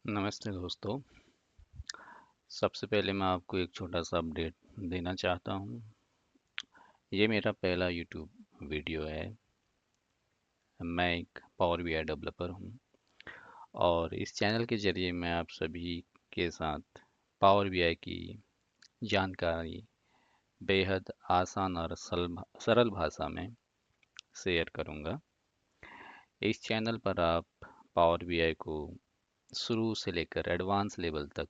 नमस्ते दोस्तों। सबसे पहले मैं आपको एक छोटा सा अपडेट देना चाहता हूँ। ये मेरा पहला यूट्यूब वीडियो है। मैं एक पावर बीआई डेवलपर हूँ और इस चैनल के ज़रिए मैं आप सभी के साथ पावर बीआई की जानकारी बेहद आसान और सरल भाषा में शेयर करूँगा। इस चैनल पर आप पावर बीआई को शुरू से लेकर एडवांस लेवल तक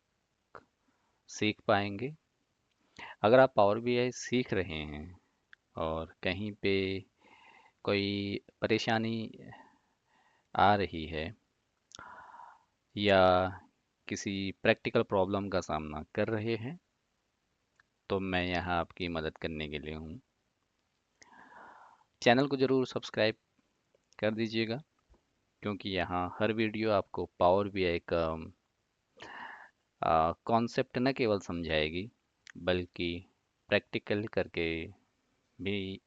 सीख पाएंगे। अगर आप पावर बीआई सीख रहे हैं और कहीं पे कोई परेशानी आ रही है या किसी प्रैक्टिकल प्रॉब्लम का सामना कर रहे हैं तो मैं यहाँ आपकी मदद करने के लिए हूँ। चैनल को ज़रूर सब्सक्राइब कर दीजिएगा क्योंकि यहाँ हर वीडियो आपको पावर बीआई का कॉन्सेप्ट न केवल समझाएगी बल्कि प्रैक्टिकल करके भी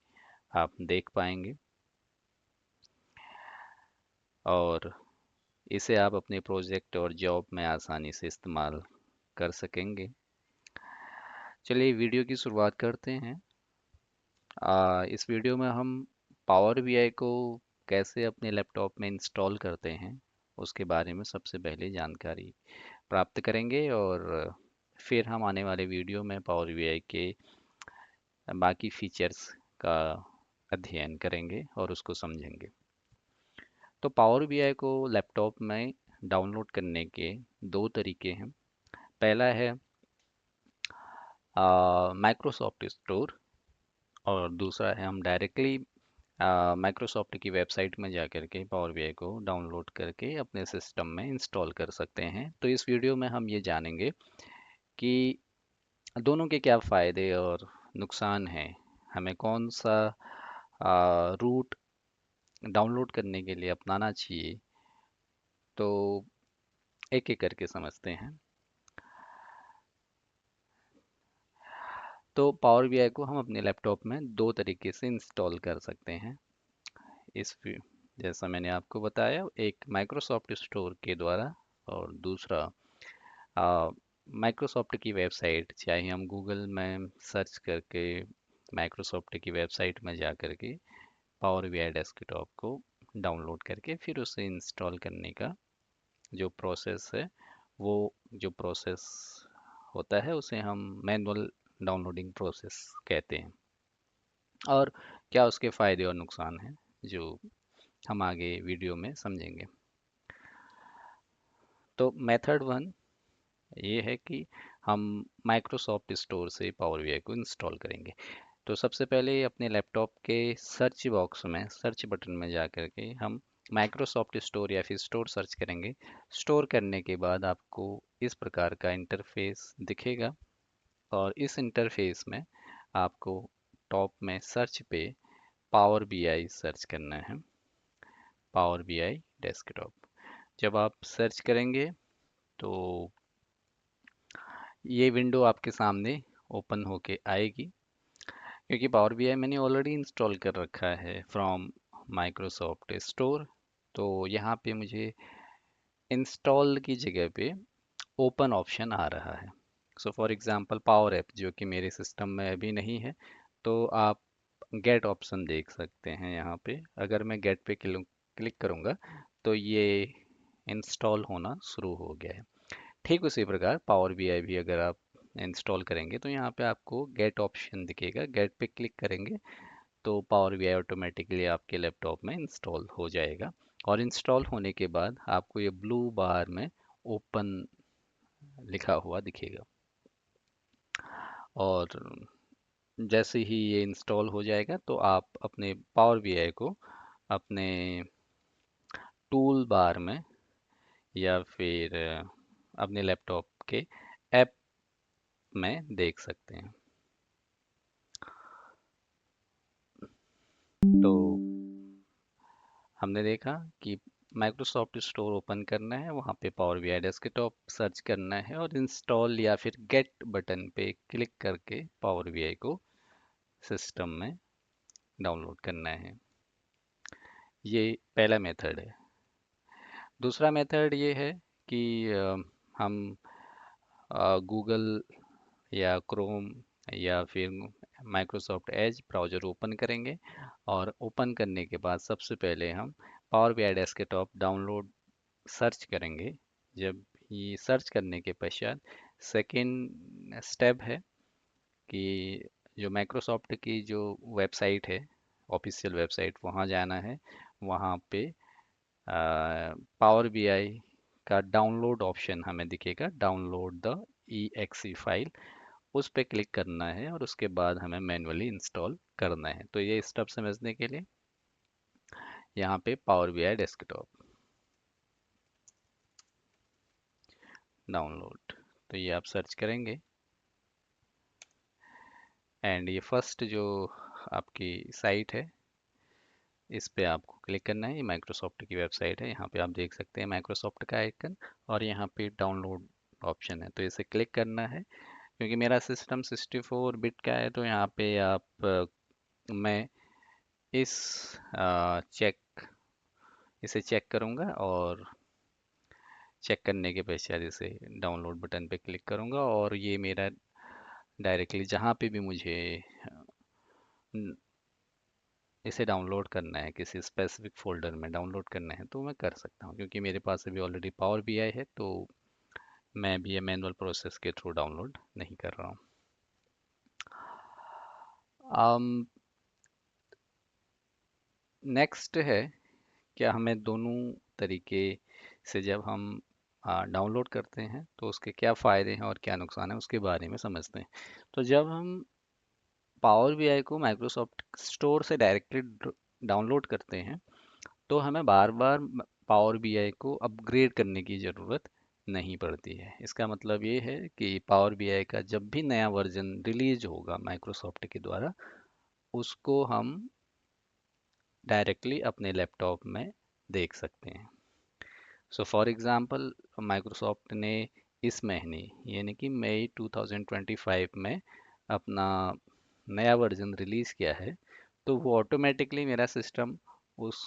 आप देख पाएंगे और इसे आप अपने प्रोजेक्ट और जॉब में आसानी से इस्तेमाल कर सकेंगे। चलिए वीडियो की शुरुआत करते हैं। इस वीडियो में हम पावर बीआई को कैसे अपने लैपटॉप में इंस्टॉल करते हैं उसके बारे में सबसे पहले जानकारी प्राप्त करेंगे और फिर हम आने वाले वीडियो में पावर बीआई के बाकी फीचर्स का अध्ययन करेंगे और उसको समझेंगे। तो पावर बीआई को लैपटॉप में डाउनलोड करने के दो तरीके हैं। पहला है माइक्रोसॉफ्ट स्टोर और दूसरा है हम डायरेक्टली माइक्रोसॉफ्ट की वेबसाइट में जाकर के पावर बीआई को डाउनलोड करके अपने सिस्टम में इंस्टॉल कर सकते हैं। तो इस वीडियो में हम ये जानेंगे कि दोनों के क्या फ़ायदे और नुकसान हैं, हमें कौन सा रूट डाउनलोड करने के लिए अपनाना चाहिए। तो एक एक करके समझते हैं। तो पावर बीआई को हम अपने लैपटॉप में दो तरीके से इंस्टॉल कर सकते हैं। इस जैसा मैंने आपको बताया, एक माइक्रोसॉफ्ट स्टोर के द्वारा और दूसरा माइक्रोसॉफ्ट की वेबसाइट, चाहे हम गूगल में सर्च करके माइक्रोसॉफ्ट की वेबसाइट में जा करके पावर बीआई डेस्कटॉप को डाउनलोड करके फिर उसे इंस्टॉल करने का जो प्रोसेस है, वो जो प्रोसेस होता है उसे हम मैनुअल डाउनलोडिंग प्रोसेस कहते हैं। और क्या उसके फ़ायदे और नुकसान हैं जो हम आगे वीडियो में समझेंगे। तो मेथड वन ये है कि हम माइक्रोसॉफ्ट स्टोर से पावर बीआई को इंस्टॉल करेंगे। तो सबसे पहले अपने लैपटॉप के सर्च बॉक्स में सर्च बटन में जा कर के हम माइक्रोसॉफ्ट स्टोर या फिर स्टोर सर्च करेंगे। स्टोर करने के बाद आपको इस प्रकार का इंटरफेस दिखेगा और इस इंटरफेस में आपको टॉप में सर्च पे पावर बीआई सर्च करना है। पावर बीआई डेस्कटॉप जब आप सर्च करेंगे तो ये विंडो आपके सामने ओपन होके आएगी क्योंकि पावर बीआई मैंने ऑलरेडी इंस्टॉल कर रखा है फ्रॉम माइक्रोसॉफ्ट स्टोर। तो यहाँ पे मुझे इंस्टॉल की जगह पे ओपन ऑप्शन आ रहा है। So for example power app जो कि मेरे सिस्टम में अभी नहीं है, तो आप गेट ऑप्शन देख सकते हैं यहाँ पे। अगर मैं गेट पे क्लिक करूँगा तो ये इंस्टॉल होना शुरू हो गया है। ठीक उसी प्रकार पावर बीआई भी अगर आप इंस्टॉल करेंगे तो यहाँ पे आपको गेट ऑप्शन दिखेगा। गेट पे क्लिक करेंगे तो पावर बीआई ऑटोमेटिकली आपके लैपटॉप में इंस्टॉल हो जाएगा और इंस्टॉल होने के बाद आपको ये ब्लू बार में ओपन लिखा हुआ दिखेगा। और जैसे ही ये इंस्टॉल हो जाएगा तो आप अपने पावर बीआई को अपने टूल बार में या फिर अपने लैपटॉप के ऐप में देख सकते हैं। तो हमने देखा कि माइक्रोसॉफ्ट स्टोर ओपन करना है, वहाँ पे पावर बीआई डेस्कटॉप सर्च करना है और इंस्टॉल या फिर गेट बटन पे क्लिक करके पावर बीआई को सिस्टम में डाउनलोड करना है। ये पहला मेथड है। दूसरा मेथड ये है कि हम गूगल या क्रोम या फिर माइक्रोसॉफ्ट एज ब्राउज़र ओपन करेंगे, और ओपन करने के बाद सबसे पहले हम power BI desktop download search करेंगे। जब ये सर्च करने के पश्चात सेकंड स्टेप है कि जो माइक्रोसॉफ्ट की जो वेबसाइट है, ऑफिशियल वेबसाइट, वहाँ जाना है। वहाँ पे पावर बीआई का डाउनलोड ऑप्शन हमें दिखेगा, डाउनलोड द ई फाइल, उस पर क्लिक करना है और उसके बाद हमें मैन्युअली इंस्टॉल करना है। तो ये स्टेप समझने के लिए यहाँ पे पावर बीआई डेस्कटॉप डाउनलोड, तो ये आप सर्च करेंगे एंड ये फर्स्ट जो आपकी साइट है, इस पे आपको क्लिक करना है। ये माइक्रोसॉफ्ट की वेबसाइट है, यहाँ पे आप देख सकते हैं माइक्रोसॉफ्ट का आइकन, और यहाँ पे डाउनलोड ऑप्शन है, तो इसे क्लिक करना है। क्योंकि मेरा सिस्टम 64 बिट का है, तो यहाँ पे आप मैं इस चेक इसे चेक करूँगा, और चेक करने के पश्चात इसे डाउनलोड बटन पे क्लिक करूँगा, और ये मेरा डायरेक्टली जहाँ पे भी मुझे न- इसे डाउनलोड करना है, किसी स्पेसिफिक फोल्डर में डाउनलोड करना है, तो मैं कर सकता हूँ। क्योंकि मेरे पास अभी ऑलरेडी पावर बीआई है, तो मैं भी ये मैनुअल प्रोसेस के थ्रू डाउनलोड नहीं कर रहा हूँ। नेक्स्ट है, क्या हमें दोनों तरीके से जब हम डाउनलोड करते हैं तो उसके क्या फ़ायदे हैं और क्या नुकसान है, उसके बारे में समझते हैं। तो जब हम पावर बीआई को माइक्रोसॉफ्ट स्टोर से डायरेक्टली डाउनलोड करते हैं, तो हमें बार बार पावर बीआई को अपग्रेड करने की ज़रूरत नहीं पड़ती है। इसका मतलब ये है कि पावर बीआई का जब भी नया वर्जन रिलीज होगा माइक्रोसॉफ्ट के द्वारा, उसको हम डायरेक्टली अपने लैपटॉप में देख सकते हैं। सो फॉर एग्ज़ाम्पल, माइक्रोसॉफ्ट ने इस महीने यानी कि मई 2025 में अपना नया वर्जन रिलीज़ किया है, तो वो ऑटोमेटिकली मेरा सिस्टम उस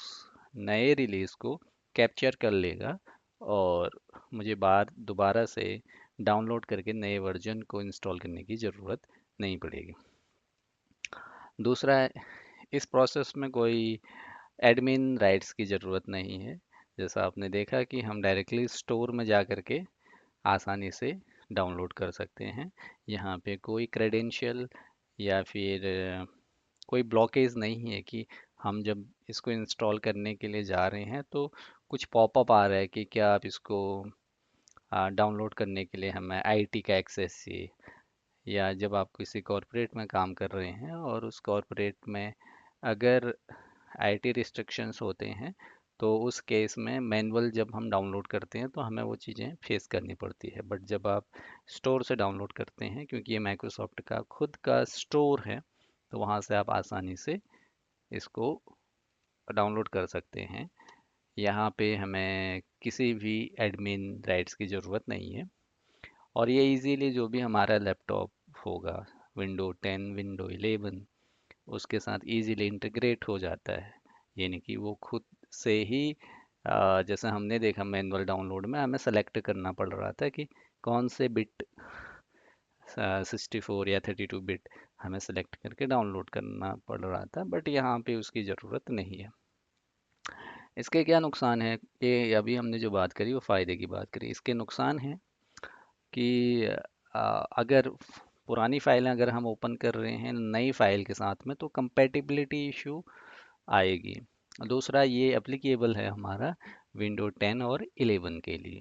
नए रिलीज़ को कैप्चर कर लेगा, और मुझे बार दोबारा से डाउनलोड करके नए वर्जन को इंस्टॉल करने की ज़रूरत नहीं पड़ेगी। दूसरा है, इस प्रोसेस में कोई एडमिन राइट्स की ज़रूरत नहीं है। जैसा आपने देखा कि हम डायरेक्टली स्टोर में जा कर के आसानी से डाउनलोड कर सकते हैं। यहाँ पे कोई क्रेडेंशियल या फिर कोई ब्लॉकेज नहीं है कि हम जब इसको इंस्टॉल करने के लिए जा रहे हैं तो कुछ पॉपअप आ रहा है कि क्या आप इसको डाउनलोड करने के लिए हमें आईटी का एक्सेस चाहिए। या जब आप किसी कॉरपोरेट में काम कर रहे हैं और उस कॉरपोरेट में अगर आईटी रिस्ट्रिक्शंस होते हैं, तो उस केस में मैनुअल जब हम डाउनलोड करते हैं तो हमें वो चीज़ें फेस करनी पड़ती है। बट जब आप स्टोर से डाउनलोड करते हैं, क्योंकि ये माइक्रोसॉफ्ट का खुद का स्टोर है, तो वहाँ से आप आसानी से इसको डाउनलोड कर सकते हैं। यहाँ पे हमें किसी भी एडमिन राइट्स की ज़रूरत नहीं है, और ये इजीली जो भी हमारा लैपटॉप होगा, विंडो 10 विंडो 11, उसके साथ इजीली इंटीग्रेट हो जाता है। यानी कि वो खुद से ही जैसे हमने देखा मैनुअल डाउनलोड में हमें सेलेक्ट करना पड़ रहा था कि कौन से बिट, 64 या 32 बिट, हमें सेलेक्ट करके डाउनलोड करना पड़ रहा था, बट यहाँ पे उसकी ज़रूरत नहीं है। इसके क्या नुकसान है, ये अभी हमने जो बात करी वो फ़ायदे की बात करी। इसके नुकसान है कि अगर पुरानी फाइलें अगर हम ओपन कर रहे हैं नई फाइल के साथ में, तो कंपैटिबिलिटी इशू आएगी। दूसरा, ये एप्लीकेबल है हमारा विंडो 10 और 11 के लिए।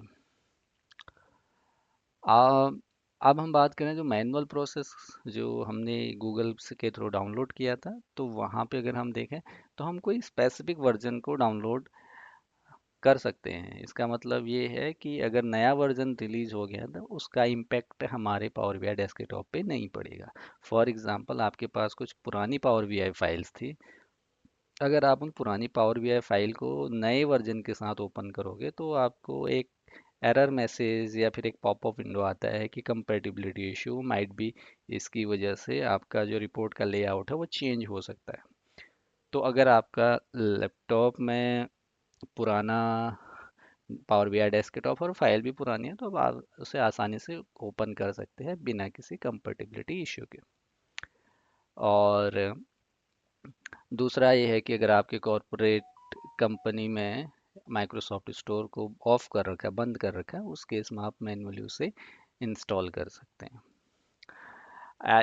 आ, अब हम बात करें जो मैनुअल प्रोसेस जो हमने गूगल से के थ्रू डाउनलोड किया था, तो वहाँ पे अगर हम देखें तो हम कोई स्पेसिफिक वर्जन को डाउनलोड कर सकते हैं। इसका मतलब ये है कि अगर नया वर्जन रिलीज हो गया तो उसका इम्पैक्ट हमारे पावर बीआई डेस्कटॉप पे नहीं पड़ेगा। फॉर एग्जांपल, आपके पास कुछ पुरानी पावर बीआई फाइल्स थी, अगर आप उन पुरानी पावर बीआई फाइल को नए वर्जन के साथ ओपन करोगे तो आपको एक एरर मैसेज या फिर एक पॉपअप विंडो आता है कि कंपैटिबिलिटी इशू माइट बी, इसकी वजह से आपका जो रिपोर्ट का लेआउट है वो चेंज हो सकता है। तो अगर आपका लैपटॉप में पुराना पावर बीआई डेस्कटॉप और फाइल भी पुरानी है तो अब आप उसे आसानी से ओपन कर सकते हैं बिना किसी कंपेटिबिलिटी इश्यू के। और दूसरा ये है कि अगर आपके कॉरपोरेट कंपनी में माइक्रोसॉफ्ट स्टोर को ऑफ कर रखा है, बंद कर रखा है, उस केस में आप मैन्युअली उसे इंस्टॉल कर सकते हैं।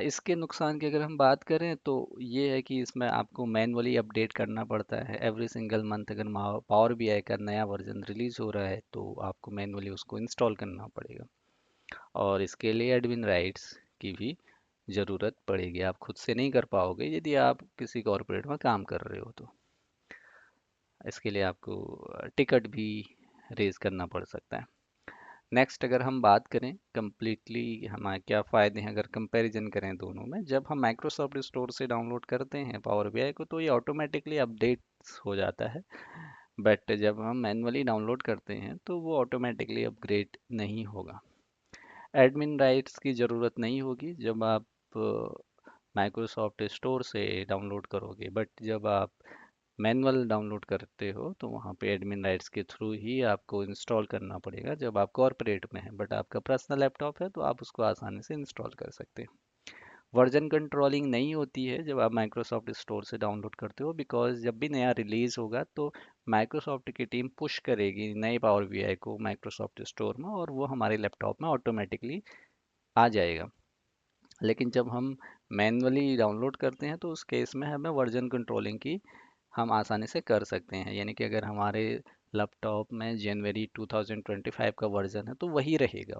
इसके नुकसान की अगर हम बात करें तो ये है कि इसमें आपको मैनुअली अपडेट करना पड़ता है एवरी सिंगल मंथ। अगर पावर बीआई का नया वर्जन रिलीज हो रहा है तो आपको मैनुअली उसको इंस्टॉल करना पड़ेगा, और इसके लिए एडमिन राइट्स की भी ज़रूरत पड़ेगी। आप खुद से नहीं कर पाओगे यदि आप किसी कॉरपोरेट में काम कर रहे हो तो। इसके लिए आपको टिकट भी रेज करना पड़ सकता है। नेक्स्ट अगर हम बात करें कम्प्लीटली हमारे क्या फ़ायदे हैं, अगर कंपैरिजन करें दोनों में, जब हम माइक्रोसॉफ्ट स्टोर से डाउनलोड करते हैं पावर बीआई को तो ये ऑटोमेटिकली अपडेट्स हो जाता है। बट जब हम मैनुअली डाउनलोड करते हैं तो वो ऑटोमेटिकली अपग्रेड नहीं होगा। एडमिन राइट्स की ज़रूरत नहीं होगी जब आप माइक्रोसॉफ्ट स्टोर से डाउनलोड करोगे, बट जब आप मैनुअल डाउनलोड करते हो तो वहाँ पे एडमिन राइट्स के थ्रू ही आपको इंस्टॉल करना पड़ेगा जब आप कॉर्पोरेट में है। बट आपका पर्सनल लैपटॉप है तो आप उसको आसानी से इंस्टॉल कर सकते हैं। वर्जन कंट्रोलिंग नहीं होती है जब आप माइक्रोसॉफ्ट स्टोर से डाउनलोड करते हो, बिकॉज जब भी नया रिलीज होगा तो माइक्रोसॉफ्ट की टीम पुश करेगी नए पावर बीआई को माइक्रोसॉफ्ट स्टोर में, और वो हमारे लैपटॉप में ऑटोमेटिकली आ जाएगा। लेकिन जब हम मैनुअली डाउनलोड करते हैं तो उस केस में हमें वर्जन कंट्रोलिंग की हम आसानी से कर सकते हैं। यानी कि अगर हमारे लैपटॉप में जनवरी 2025 का वर्जन है तो वही रहेगा,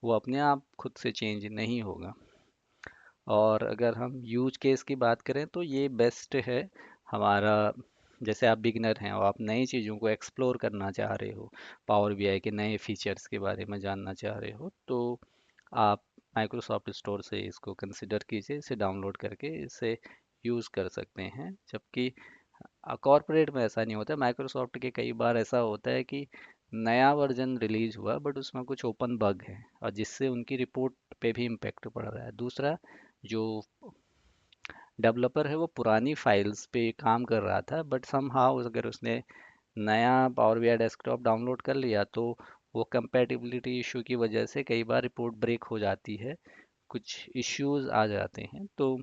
वो अपने आप खुद से चेंज नहीं होगा। और अगर हम यूज केस की बात करें तो ये बेस्ट है हमारा। जैसे आप बिगनर हैं और आप नई चीज़ों को एक्सप्लोर करना चाह रहे हो, पावर बीआई के नए फीचर्स के बारे में जानना चाह रहे हो, तो आप माइक्रोसॉफ्ट स्टोर से इसको कंसिडर कीजिए, इसे डाउनलोड करके इसे यूज़ कर सकते हैं। जबकि कॉर्पोरेट में ऐसा नहीं होता। माइक्रोसॉफ्ट के कई बार ऐसा होता है कि नया वर्जन रिलीज हुआ बट उसमें कुछ ओपन बग है और जिससे उनकी रिपोर्ट पे भी इम्पेक्ट पड़ रहा है। दूसरा, जो डेवलपर है वो पुरानी फाइल्स पे काम कर रहा था बट समहाउ अगर उसने नया पावर बीआई डेस्कटॉप डाउनलोड कर लिया तो वो कंपैटिबिलिटी इशू की वजह से कई बार रिपोर्ट ब्रेक हो जाती है, कुछ इश्यूज आ जाते हैं। तो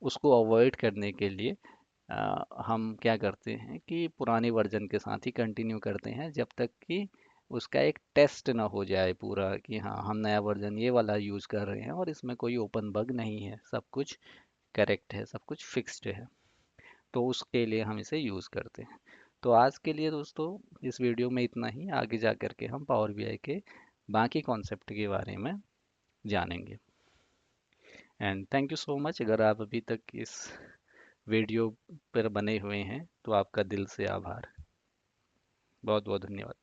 उसको अवॉइड करने के लिए हम क्या करते हैं कि पुराने वर्जन के साथ ही कंटिन्यू करते हैं जब तक कि उसका एक टेस्ट ना हो जाए पूरा कि हाँ हम नया वर्जन ये वाला यूज़ कर रहे हैं और इसमें कोई ओपन बग नहीं है, सब कुछ करेक्ट है, सब कुछ फिक्स्ड है। तो उसके लिए हम इसे यूज़ करते हैं। तो आज के लिए दोस्तों इस वीडियो में इतना ही। आगे जा कर के हम पावर बीआई के बाकी कॉन्सेप्ट के बारे में जानेंगे। And thank you so much. अगर आप अभी तक इस वीडियो पर बने हुए हैं तो आपका दिल से आभार। बहुत बहुत धन्यवाद।